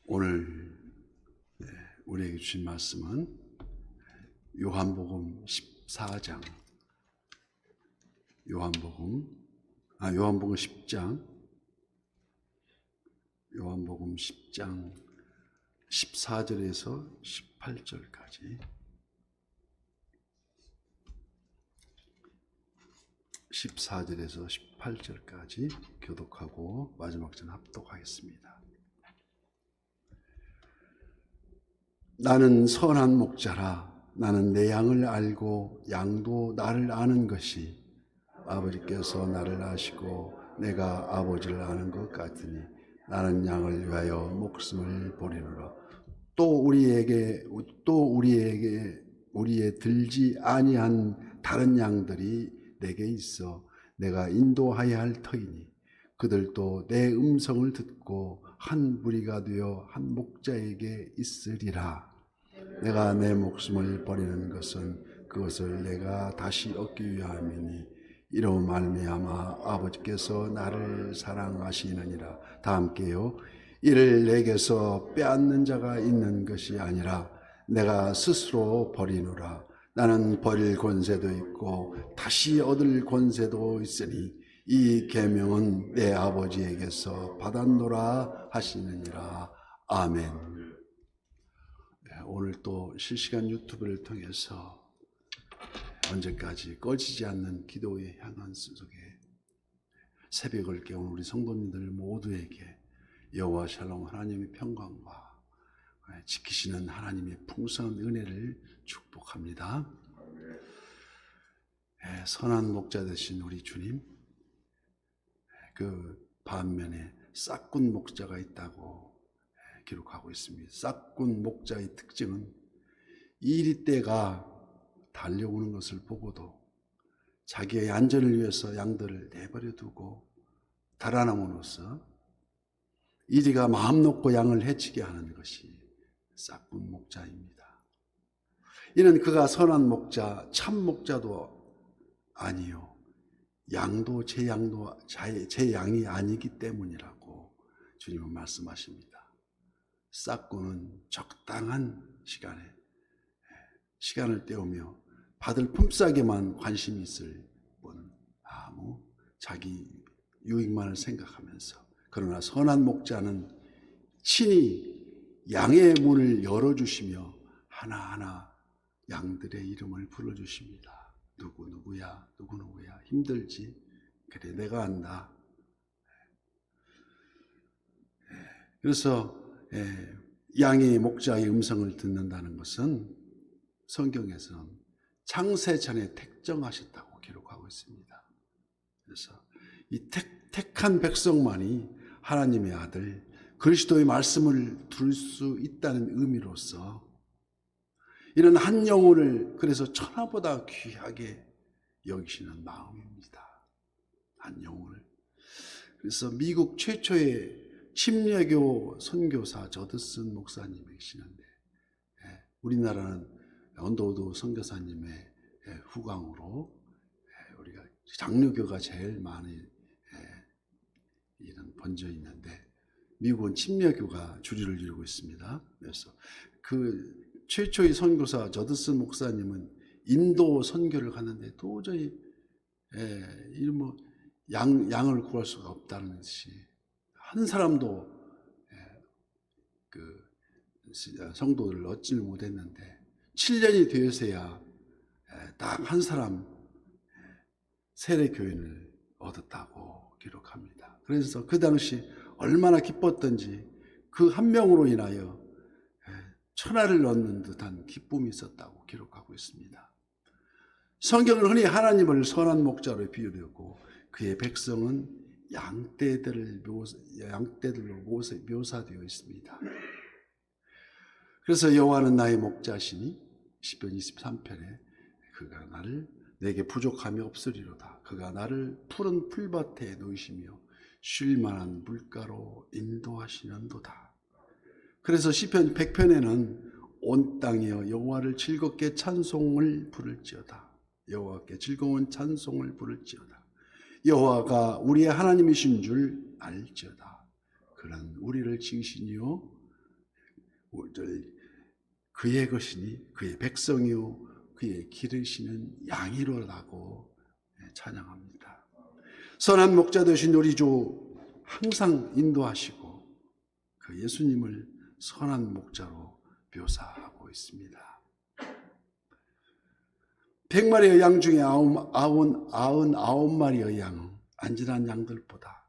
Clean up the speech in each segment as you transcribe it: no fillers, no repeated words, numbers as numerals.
오늘 우리에게 주신 말씀은 요한복음 14장, 요한복음 10장, 요한복음 10장 14절에서 18절까지 14절에서 18절까지 교독하고 마지막 전 합독하겠습니다. 나는 선한 목자라. 나는 내 양을 알고 양도 나를 아는 것이 아버지께서 나를 아시고 내가 아버지를 아는 것 같으니 나는 양을 위하여 목숨을 버리노라. 또 우리에 들지 아니한 다른 양들이 내게 있어 내가 인도하여야 할 터이니 그들도 내 음성을 듣고 한 무리가 되어 한 목자에게 있으리라. 내가 내 목숨을 버리는 것은 그것을 내가 다시 얻기 위함이니 이로 말미암아 아버지께서 나를 사랑하시느니라. 다 함께요. 이를 내게서 빼앗는 자가 있는 것이 아니라 내가 스스로 버리노라. 나는 버릴 권세도 있고 다시 얻을 권세도 있으니 이 계명은 내 아버지에게서 받았노라 하시느니라. 아멘. 오늘 또 실시간 유튜브를 통해서 언제까지 꺼지지 않는 기도의 향한 속에 새벽을 깨운 우리 성도님들 모두에게 여호와 샬롬 하나님의 평강과 지키시는 하나님의 풍성한 은혜를 축복합니다. 선한 목자 되신 우리 주님, 그 반면에 싹군 목자가 있다고 기록하고 있습니다. 싹군 목자의 특징은 이리 때가 달려오는 것을 보고도 자기의 안전을 위해서 양들을 내버려 두고 달아남으로써 이리가 마음 놓고 양을 해치게 하는 것이 싹군 목자입니다. 이는 그가 선한 목자, 참 목자도 아니요 양도 제 양이 아니기 때문이라고 주님은 말씀하십니다. 싹군은 적당한 시간을 때우며 받을 품삯에만 관심이 있을 뿐 아무 자기 유익만을 생각하면서, 그러나 선한 목자는 친히 양의 문을 열어주시며 하나하나 양들의 이름을 불러주십니다. 누구누구야 힘들지? 그래 내가 안다. 그래서 양의 목자의 음성을 듣는다는 것은 성경에서는 창세 전에 택정하셨다고 기록하고 있습니다. 그래서 이 택한 백성만이 하나님의 아들 그리스도의 말씀을 들을 수 있다는 의미로서 이런 한 영혼을 그래서 천하보다 귀하게 여기시는 마음입니다. 한 영혼을. 그래서 미국 최초의 침례교 선교사 저드슨 목사님이시는데 우리나라는 언더우드 선교사님의 후광으로 우리가 장로교가 제일 많이 이런 번져 있는데 미국은 침례교가 주류를 이루고 있습니다. 그래서 그 최초의 선교사 저드슨 목사님은 인도 선교를 가는데 도저히 양을 구할 수가 없다는 것이 한 사람도 그 성도를 얻지를 못했는데 7년이 되어서야 딱 한 사람 세례교인을 얻었다고 기록합니다. 그래서 그 당시 얼마나 기뻤던지 그 한 명으로 인하여 천하를 얻는 듯한 기쁨이 있었다고 기록하고 있습니다. 성경은 흔히 하나님을 선한 목자로 비유하고 그의 백성은 양떼들로 묘사되어 있습니다. 그래서 여호와는 나의 목자시니 시편 23편에 그가 나를 내게 부족함이 없으리로다. 그가 나를 푸른 풀밭에 놓으시며 쉴 만한 물가로 인도하시는도다. 그래서 시편 100편에는 온 땅이여 여호와를 즐겁게 찬송을 부를지어다. 여호와께 즐거운 찬송을 부를지어다. 여호와가 우리의 하나님이신 줄 알지어다. 그는 우리를 지으시니요 그의 것이니 그의 백성이요 그의 기르시는 양이로라고 찬양합니다. 선한 목자 되신 우리 주 항상 인도하시고 그 예수님을 선한 목자로 묘사하고 있습니다. 100마리의 양 중에 99마리의 양은 안전한 양들보다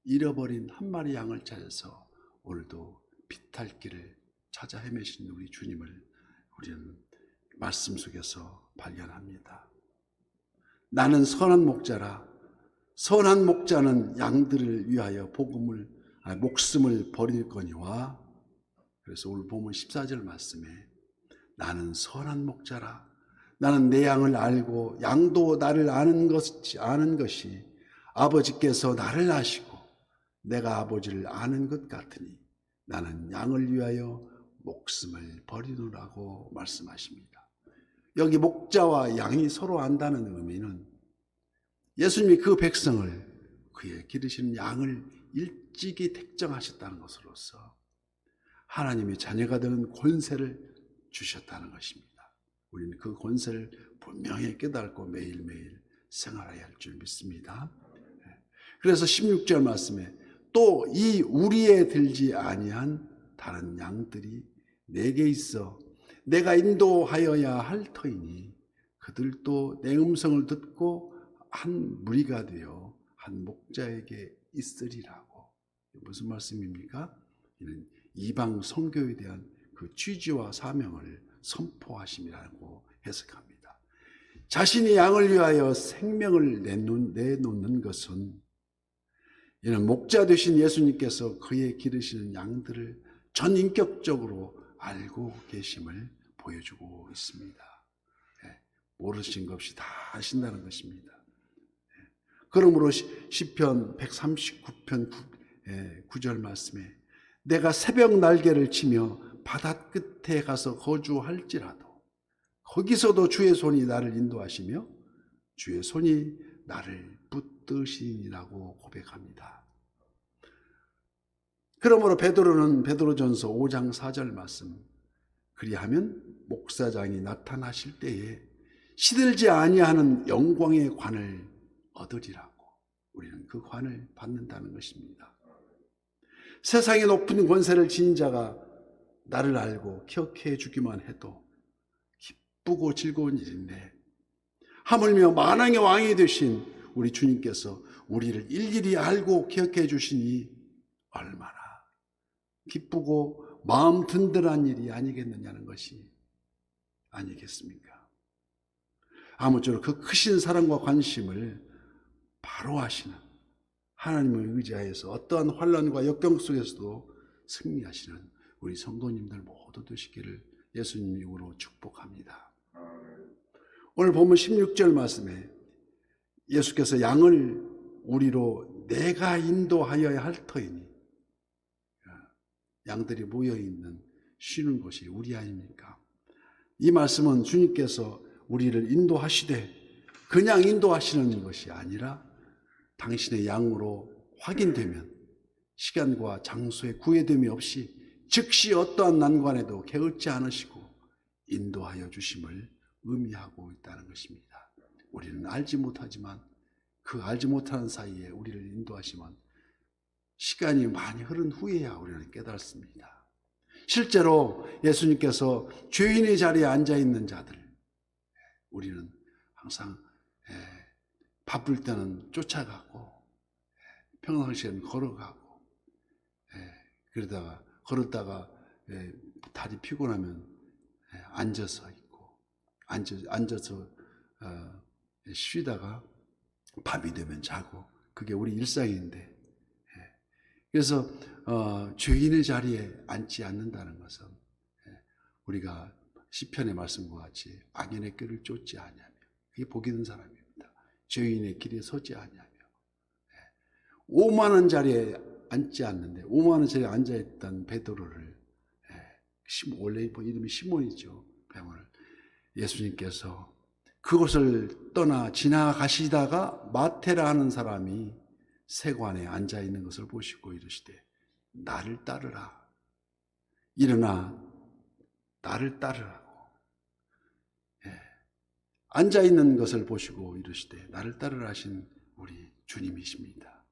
잃어버린 한 마리 양을 찾아서 오늘도 비탈길을 찾아 헤매신 우리 주님을 우리는 말씀 속에서 발견합니다. 나는 선한 목자라. 선한 목자는 양들을 위하여 목숨을 버릴 거니와. 그래서 오늘 보면 14절 말씀에 나는 선한 목자라. 나는 내 양을 알고 양도 나를 아는 것이 아버지께서 나를 아시고 내가 아버지를 아는 것 같으니 나는 양을 위하여 목숨을 버리노라고 말씀하십니다. 여기 목자와 양이 서로 안다는 의미는 예수님이 그 백성을 그의 기르시는 양을 일찍이 택정하셨다는 것으로서 하나님의 자녀가 되는 권세를 주셨다는 것입니다. 우리는 그 권세를 분명히 깨닫고 매일매일 생활해야 할 줄 믿습니다. 그래서 16절 말씀에 또 이 우리에 들지 아니한 다른 양들이 내게 있어 내가 인도하여야 할 터이니 그들도 내 음성을 듣고 한 무리가 되어 한 목자에게 있으리라고. 무슨 말씀입니까? 이는 이방 선교에 대한 그 취지와 사명을 선포하심이라고 해석합니다. 자신이 양을 위하여 생명을 내놓는 것은 이는 목자 되신 예수님께서 그의 기르시는 양들을 전인격적으로 알고 계심을 보여주고 있습니다. 모르신 것 없이 다 아신다는 것입니다. 그러므로 시편 139편 9절 말씀에 내가 새벽 날개를 치며 바다 끝에 가서 거주할지라도 거기서도 주의 손이 나를 인도하시며 주의 손이 나를 붙드시니라고 고백합니다. 그러므로 베드로는 베드로전서 5장 4절 말씀 그리하면 목사장이 나타나실 때에 시들지 아니하는 영광의 관을 얻으리라고. 우리는 그 관을 받는다는 것입니다. 세상의 높은 권세를 지닌 자가 나를 알고 기억해 주기만 해도 기쁘고 즐거운 일인데 하물며 만왕의 왕이 되신 우리 주님께서 우리를 일일이 알고 기억해 주시니 얼마나 기쁘고 마음 든든한 일이 아니겠느냐는 것이 아니겠습니까? 아무쪼록 그 크신 사랑과 관심을 바로 하시는 하나님을 의지하여서 어떠한 환난과 역경 속에서도 승리하시는 우리 성도님들 모두 되시기를 예수님 이름으로 축복합니다. 오늘 보면 16절 말씀에 예수께서 양을 우리로 내가 인도하여야 할 터이니 양들이 모여있는 쉬는 곳이 우리 아닙니까? 이 말씀은 주님께서 우리를 인도하시되 그냥 인도하시는 것이 아니라 당신의 양으로 확인되면 시간과 장소에 구애됨이 없이 즉시 어떠한 난관에도 게을지 않으시고 인도하여 주심을 의미하고 있다는 것입니다. 우리는 알지 못하지만 그 알지 못하는 사이에 우리를 인도하시면 시간이 많이 흐른 후에야 우리는 깨닫습니다. 실제로 예수님께서 죄인의 자리에 앉아있는 자들 우리는 항상 바쁠 때는 쫓아가고 평상시에는 걸어가고 그러다가 걸었다가 다리 피곤하면 앉아서 있고 앉아서 쉬다가 밤이 되면 자고 그게 우리 일상인데 그래서 죄인의 자리에 앉지 않는다는 것은 우리가 시편의 말씀과 같이 악인의 길을 쫓지 아니하며 그게 복이 있는 사람입니다. 죄인의 길에 서지 아니하며 오만한 자리에 앉지 않는데 오만한 자리에 앉아있던 베드로를 원래 이름이 시몬이죠. 베드로를 예수님께서 그곳을 떠나 지나가시다가 마태라 하는 사람이 세관에 앉아있는 것을 보시고 이르시되 나를 따르라. 일어나 나를 따르라고. 앉아있는 것을 보시고 이르시되 나를 따르라 하신 우리 주님이십니다.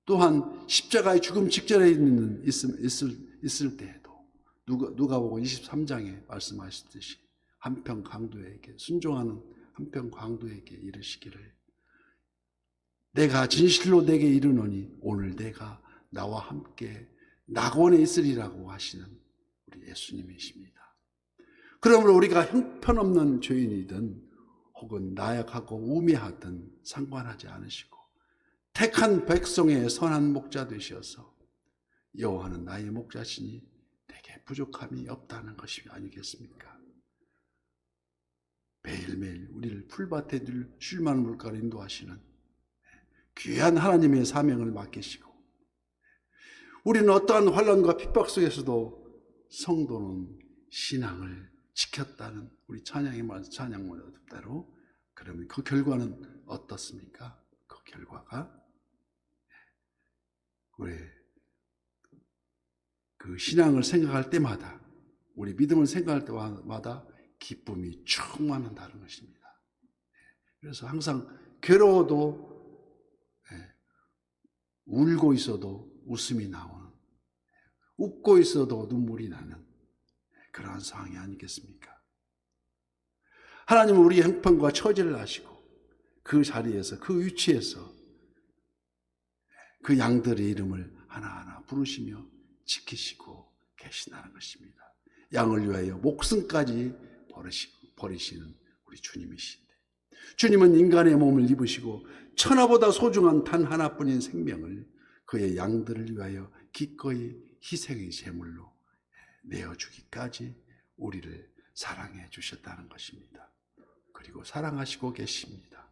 또한 십자가의 죽음 직전에 있을 때에도 누가복음 23장에 말씀하셨듯이 한평 강도에게 순종하는 한평 강도에게 이르시기를 내가 진실로 내게 이르노니 오늘 내가 나와 함께 낙원에 있으리라고 하시는 우리 예수님이십니다. 그러므로 우리가 형편없는 죄인이든 혹은 나약하고 우매하든 상관하지 않으시고 택한 백성의 선한 목자 되셔서 여호와는 나의 목자시니 내게 부족함이 없다는 것이 아니겠습니까? 매일매일 우리를 풀밭에 쉴 만한 물가로 인도하시는 귀한 하나님의 사명을 맡기시고 우리는 어떠한 환난과 핍박 속에서도 성도는 신앙을 지켰다는 우리 찬양대로 그러면 그 결과는 어떻습니까? 그 결과가 우리 그 신앙을 생각할 때마다 우리 믿음을 생각할 때마다 기쁨이 충만한다는 것입니다. 그래서 항상 괴로워도 울고 있어도 웃음이 나오는 웃고 있어도 눈물이 나는 그러한 상황이 아니겠습니까? 하나님은 우리의 형편과 처지를 아시고 그 자리에서 그 위치에서 그 양들의 이름을 하나하나 부르시며 지키시고 계시다는 것입니다. 양을 위하여 목숨까지 버리시는 우리 주님이신데 주님은 인간의 몸을 입으시고 천하보다 소중한 단 하나뿐인 생명을 그의 양들을 위하여 기꺼이 희생의 제물로 내어주기까지 우리를 사랑해 주셨다는 것입니다. 그리고 사랑하시고 계십니다.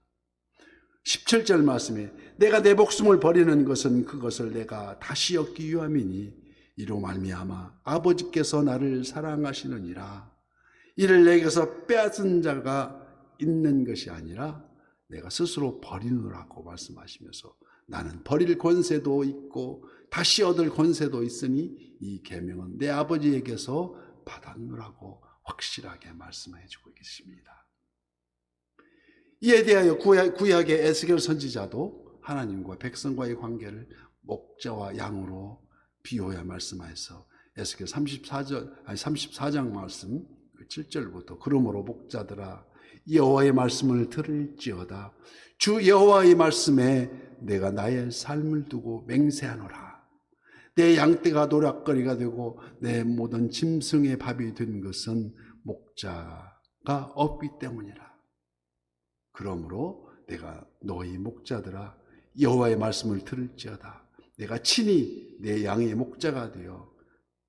17절 말씀에 내가 내 목숨을 버리는 것은 그것을 내가 다시 얻기 위함이니 이로 말미암아 아버지께서 나를 사랑하시느니라. 이를 내게서 빼앗은 자가 있는 것이 아니라 내가 스스로 버리노라고 말씀하시면서 나는 버릴 권세도 있고 다시 얻을 권세도 있으니 이 계명은 내 아버지에게서 받았노라고 확실하게 말씀해 주고 계십니다. 이에 대하여 구약의 에스겔 선지자도 하나님과 백성과의 관계를 목자와 양으로 비유하여 말씀하여서 에스겔 34장 말씀 7절부터 그러므로 목자들아 여호와의 말씀을 들을지어다 주 여호와의 말씀에 내가 나의 삶을 두고 맹세하노라. 내 양떼가 노략거리가 되고 내 모든 짐승의 밥이 된 것은 목자가 없기 때문이라. 그러므로 내가 너희 목자들아 여호와의 말씀을 들을지어다. 내가 친히 내 양의 목자가 되어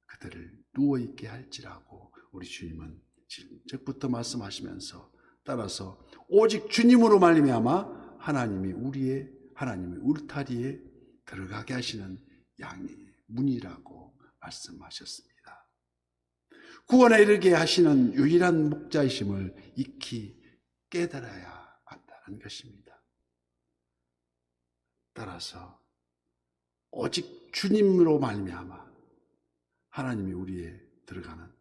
그들을 누워있게 할지라고 우리 주님은 지금부터 말씀하시면서 따라서 오직 주님으로 말미암아 하나님의 울타리에 들어가게 하시는 양의 문이라고 말씀하셨습니다. 구원에 이르게 하시는 유일한 목자이심을 익히 깨달아야 한다는 것입니다. 따라서 오직 주님으로 말미암아 하나님이 우리에 들어가는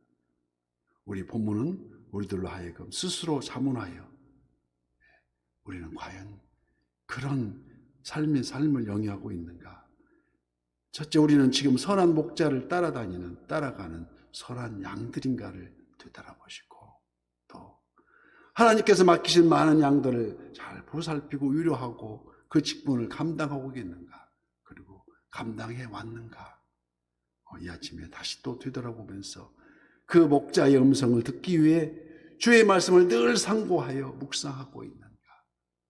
우리 본문은 우리들로 하여금 스스로 자문하여 우리는 과연 그런 삶을 영위하고 있는가? 첫째, 우리는 지금 선한 목자를 따라가는 선한 양들인가를 되돌아보시고 또 하나님께서 맡기신 많은 양들을 잘 보살피고 위로하고 그 직분을 감당하고 있는가? 그리고 감당해 왔는가? 이 아침에 다시 또 되돌아보면서 그 목자의 음성을 듣기 위해 주의 말씀을 늘 상고하여 묵상하고 있는가?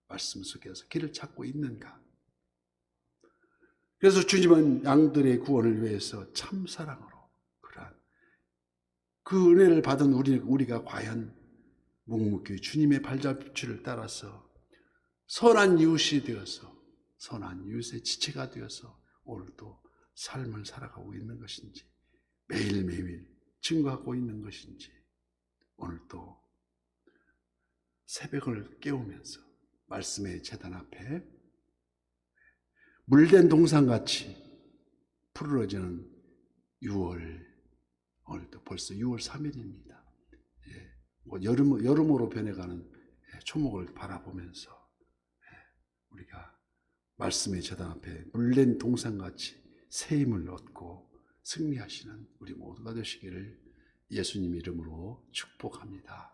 말씀 속에서 길을 찾고 있는가? 그래서 주님은 양들의 구원을 위해서 참 사랑으로 그러한 그 은혜를 받은 우리가 과연 묵묵히 주님의 발자취를 따라서 선한 이웃이 되어서 선한 이웃의 지체가 되어서 오늘도 삶을 살아가고 있는 것인지 매일매일 증거하고 있는 것인지 오늘도 새벽을 깨우면서 말씀의 제단 앞에 물된 동산같이 푸르러지는 6월 오늘도 벌써 6월 3일입니다. 곧 여름으로 변해가는 초목을 바라보면서 우리가 말씀의 제단 앞에 물랜 동산같이 새 힘을 얻고 승리하시는 우리 모두가 되시기를 예수님 이름으로 축복합니다.